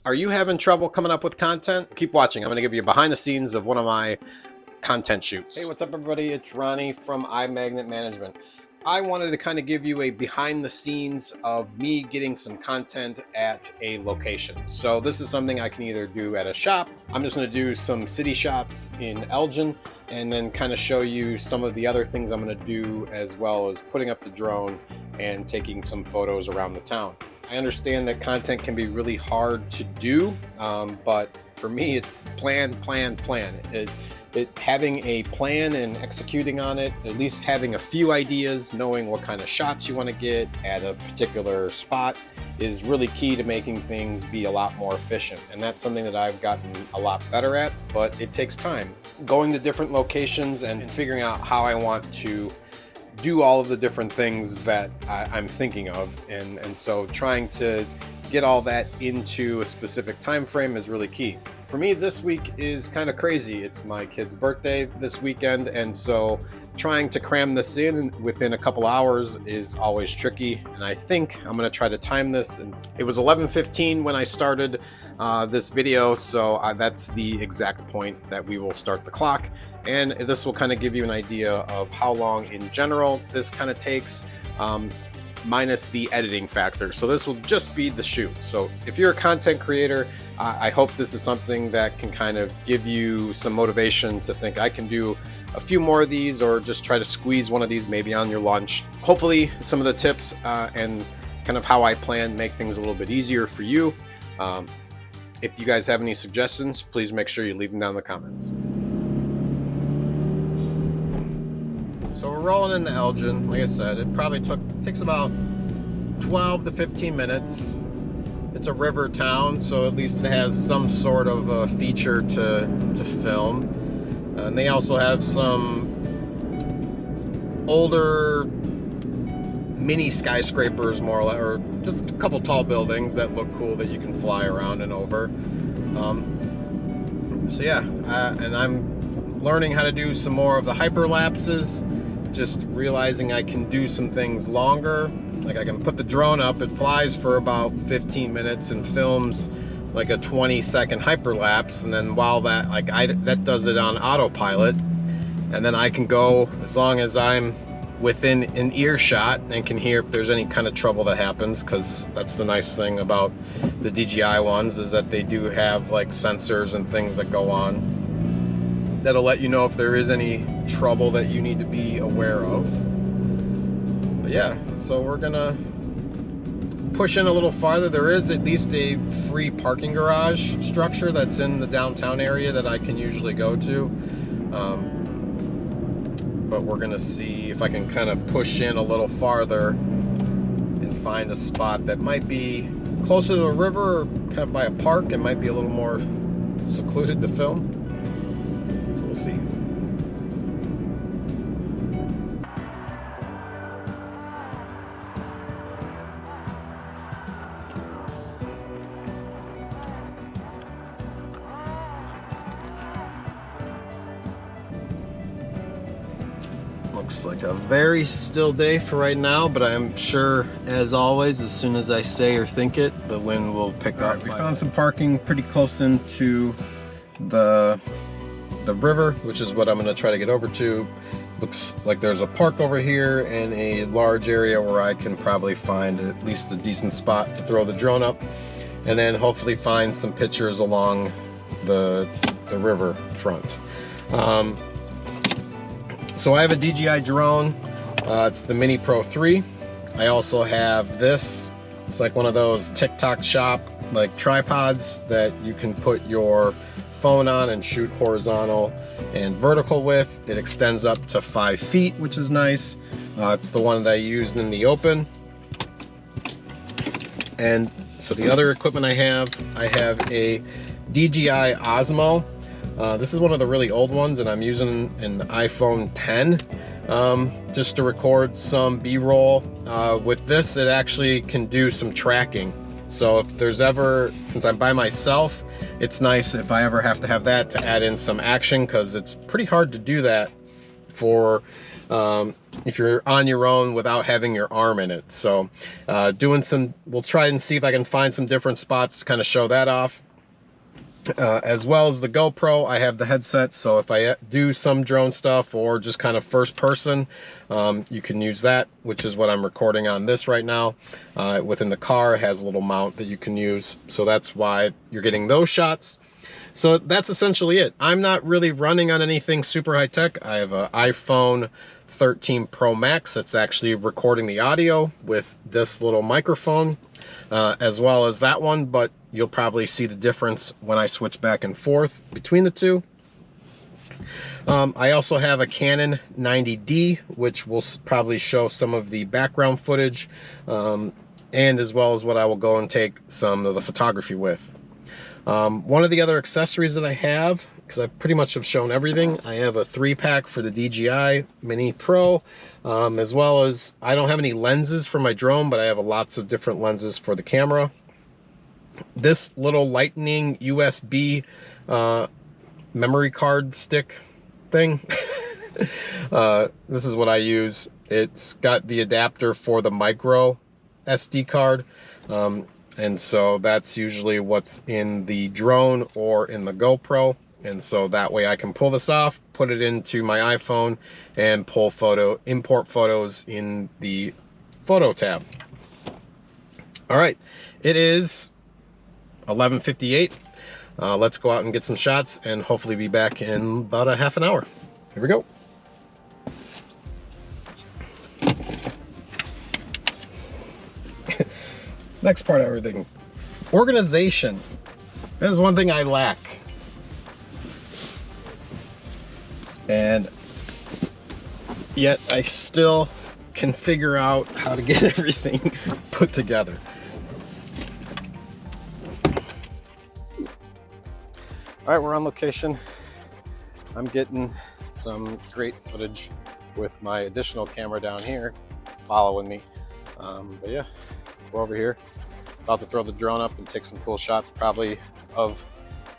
Are you having trouble coming up with content? Keep watching. I'm going to give you behind the scenes of one of my content shoots. Hey, what's up, everybody? It's Ronnie from iMagnet Management. I wanted to kind of give you a behind the scenes of me getting some content at a location. So this is something I can either do at a shop. I'm just going to do some city shots in Elgin and then kind of show you some of the other things I'm going to do, as well as putting up the drone and taking some photos around the town. I understand that content can be really hard to do, but for me, it's plan. Having a plan and executing on it, at least having a few ideas, knowing what kind of shots you want to get at a particular spot is really key to making things be a lot more efficient. And that's something that I've gotten a lot better at, but it takes time. Going to different locations and figuring out how I want to do all of the different things that I'm thinking of, and so trying to get all that into a specific time frame is really key. For me, this week is kind of crazy. It's my kid's birthday this weekend, and so trying to cram this in within a couple hours is always tricky, and I think I'm going to try to time this. And it was 11:15 when I started this video, so that's the exact point that we will start the clock, and this will kind of give you an idea of how long in general this kind of takes, minus the editing factor. So this will just be the shoot. So if you're a content creator, I hope this is something that can kind of give you some motivation to think I can do a few more of these, or just try to squeeze one of these maybe on your lunch. Hopefully some of the tips and kind of how I plan make things a little bit easier for you. If you guys have any suggestions, please make sure you leave them down in the comments. So we're rolling into Elgin. Like I said, it probably takes about 12 to 15 minutes. It's a river town, so at least it has some sort of a feature to film. And they also have some older mini skyscrapers, more or less, or just a couple tall buildings that look cool that you can fly around and over. So yeah, and I'm learning how to do some more of the hyperlapses, just realizing I can do some things longer. Like I can put the drone up, it flies for about 15 minutes and films like a 20-second hyperlapse, and then while that, that does it on autopilot, and then I can go, as long as I'm within an earshot and can hear if there's any kind of trouble that happens, because that's the nice thing about the DJI ones, is that they do have like sensors and things that go on that'll let you know if there is any trouble that you need to be aware of. But yeah, so we're gonna push in a little farther. There is at least a free parking garage structure that's in the downtown area that I can usually go to. But we're gonna see if I can kind of push in a little farther and find a spot that might be closer to the river, or kind of by a park, and might be a little more secluded to film. So we'll see. Looks like a very still day for right now, but I'm sure, as always, as soon as I say or think it, the wind will pick up. Right, we found some parking pretty close into the river, which is what I'm going to try to get over to. Looks like there's a park over here and a large area where I can probably find at least a decent spot to throw the drone up, and then hopefully find some pictures along the river front. So I have a DJI drone. It's the Mini Pro 3. I also have this. It's like one of those TikTok shop like tripods that you can put your phone on and shoot horizontal and vertical with. It extends up to 5 feet, which is nice. It's the one that I used in the open. And so the other equipment I have a DJI Osmo. This is one of the really old ones, and I'm using an iPhone 10 just to record some B-roll. With this, it actually can do some tracking. So if there's ever, since I'm by myself, it's nice if I ever have to have that to add in some action, because it's pretty hard to do that for if you're on your own without having your arm in it. So we'll try and see if I can find some different spots to kind of show that off. As well as the GoPro, I have the headset, so if I do some drone stuff or just kind of first person, you can use that, which is what I'm recording on this right now. Within the car, it has a little mount that you can use, so that's why you're getting those shots. So that's essentially it. I'm not really running on anything super high tech. I have an iPhone 13 Pro Max that's actually recording the audio with this little microphone, as well as that one, but you'll probably see the difference when I switch back and forth between the two. I also have a Canon 90D, which will probably show some of the background footage, and as well as what I will go and take some of the photography with. One of the other accessories that I have, because I pretty much have shown everything, I have a 3-pack for the DJI Mini Pro, as well as I don't have any lenses for my drone, but I have lots of different lenses for the camera. This little lightning USB memory card stick thing, this is what I use. It's got the adapter for the micro SD card, and so that's usually what's in the drone or in the GoPro, and so that way I can pull this off, put it into my iPhone, and import photos in the photo tab. All right, it is 11:58. Let's go out and get some shots and hopefully be back in about a half an hour. Here we go. Next part of everything, organization. That is one thing I lack, and yet I still can figure out how to get everything put together. All right, we're on location. I'm getting some great footage with my additional camera down here following me. But yeah, we're over here, about to throw the drone up and take some cool shots, probably of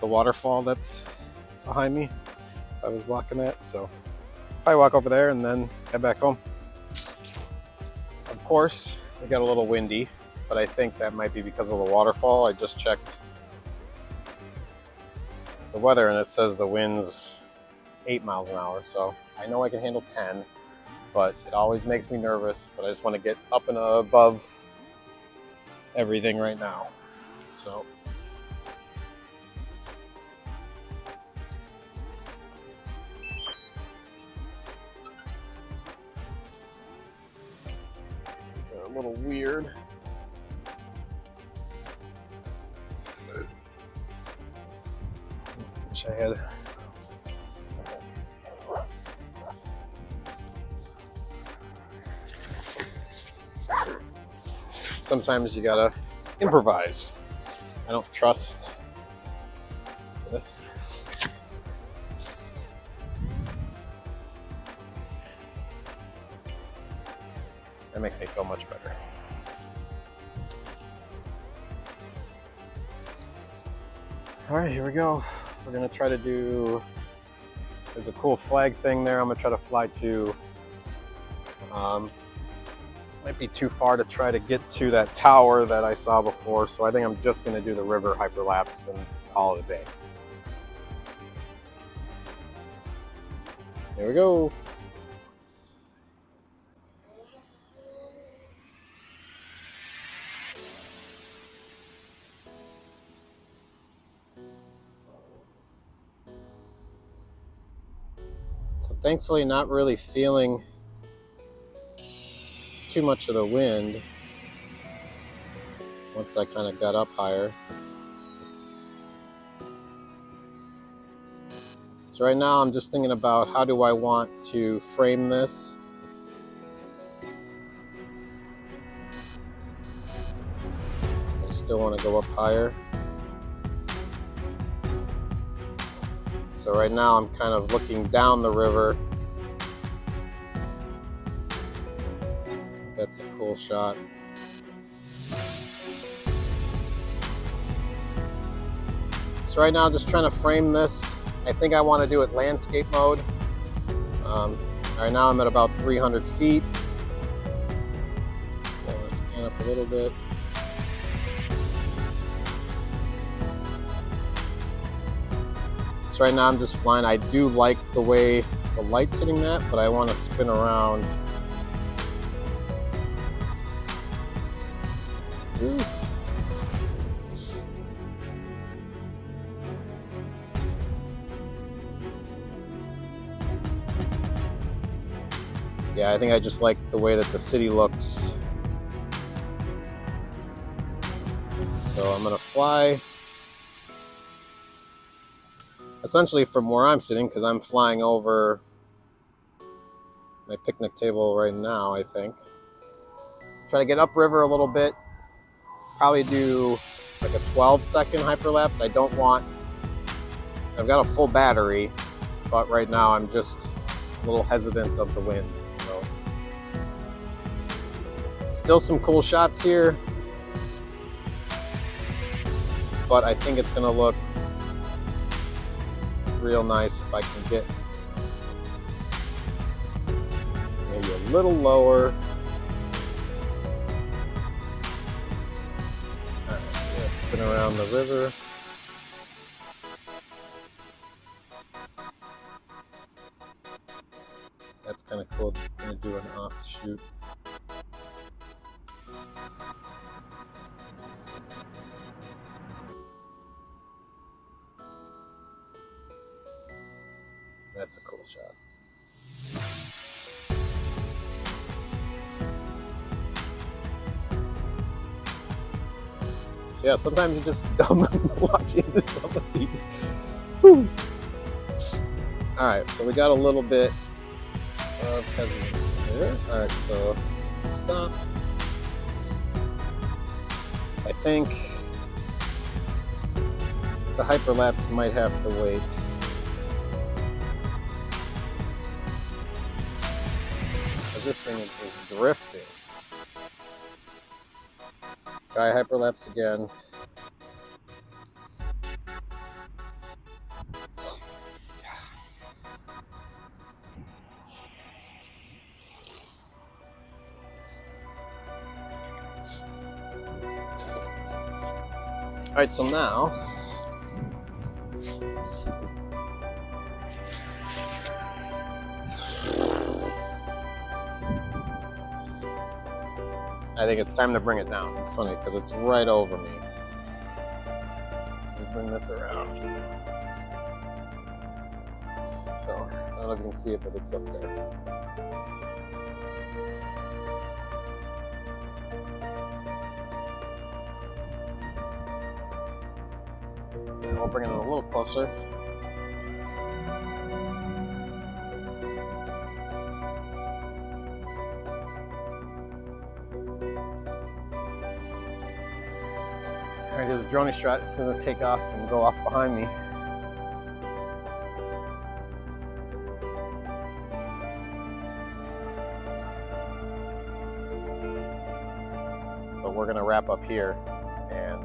the waterfall that's behind me if I was walking that. So probably walk over there and then head back home. Of course, it got a little windy, but I think that might be because of the waterfall. I just checked the weather and it says the wind's 8 miles an hour, so I know I can handle 10, but it always makes me nervous. But I just want to get up and above everything right now. So these are a little weird. Wish I had. Sometimes you gotta improvise. I don't trust this. That makes me feel much better. All right, here we go. We're gonna try to do, there's a cool flag thing there I'm gonna try to fly to. Might be too far to try to get to that tower that I saw before, so I think I'm just gonna do the river hyperlapse and call it a day. Here we go. So thankfully not really feeling too much of the wind once I kind of got up higher. So right now I'm just thinking about how do I want to frame this. I still want to go up higher. So right now I'm kind of looking down the river. That's a cool shot. So right now I'm just trying to frame this. I think I want to do it landscape mode. All right, now I'm at about 300 feet. I'm going to scan up a little bit. So right now I'm just flying. I do like the way the light's hitting that, but I want to spin around. Oof. Yeah, I think I just like the way that the city looks. So I'm gonna fly essentially from where I'm sitting, because I'm flying over my picnic table right now, I think. Try to get upriver a little bit. Probably do like a 12-second hyperlapse. I've got a full battery, but right now I'm just a little hesitant of the wind. So still some cool shots here, but I think it's gonna look real nice if I can get maybe a little lower. All right, yeah, spin around the river. That's kind of cool. I'm gonna do an offshoot. That's a cool shot. So yeah, sometimes you're just dumb watching some of these. Whew. All right, so we got a little bit of hesitancy there. All right, so stop. I think the hyperlapse might have to wait. Because this thing is just drifting. Try hyperlapse again. All right, so now I think it's time to bring it down. It's funny because it's right over me. Let me bring this around. So I don't know if you can see it, but it's up there. And we'll bring it a little closer. All right, here's a drone shot. It's going to take off and go off behind me. But we're going to wrap up here and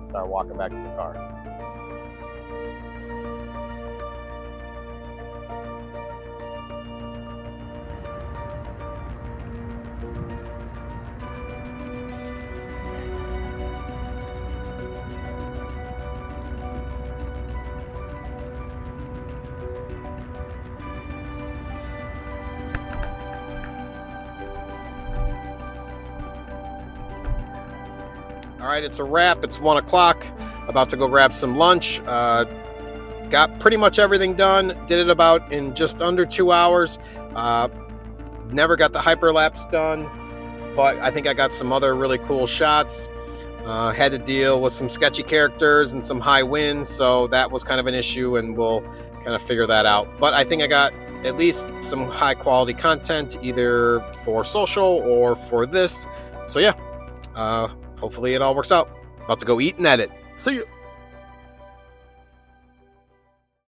start walking back to the car. All right, it's a wrap. It's 1 o'clock. About to go grab some lunch. Got pretty much everything done. Did it about in just under 2 hours. Never got the hyperlapse done, but I think I got some other really cool shots. Had to deal with some sketchy characters and some high winds, so that was kind of an issue, and we'll kind of figure that out. But I think I got at least some high quality content, either for social or for this. So yeah. Hopefully it all works out. About to go eat and edit. See you.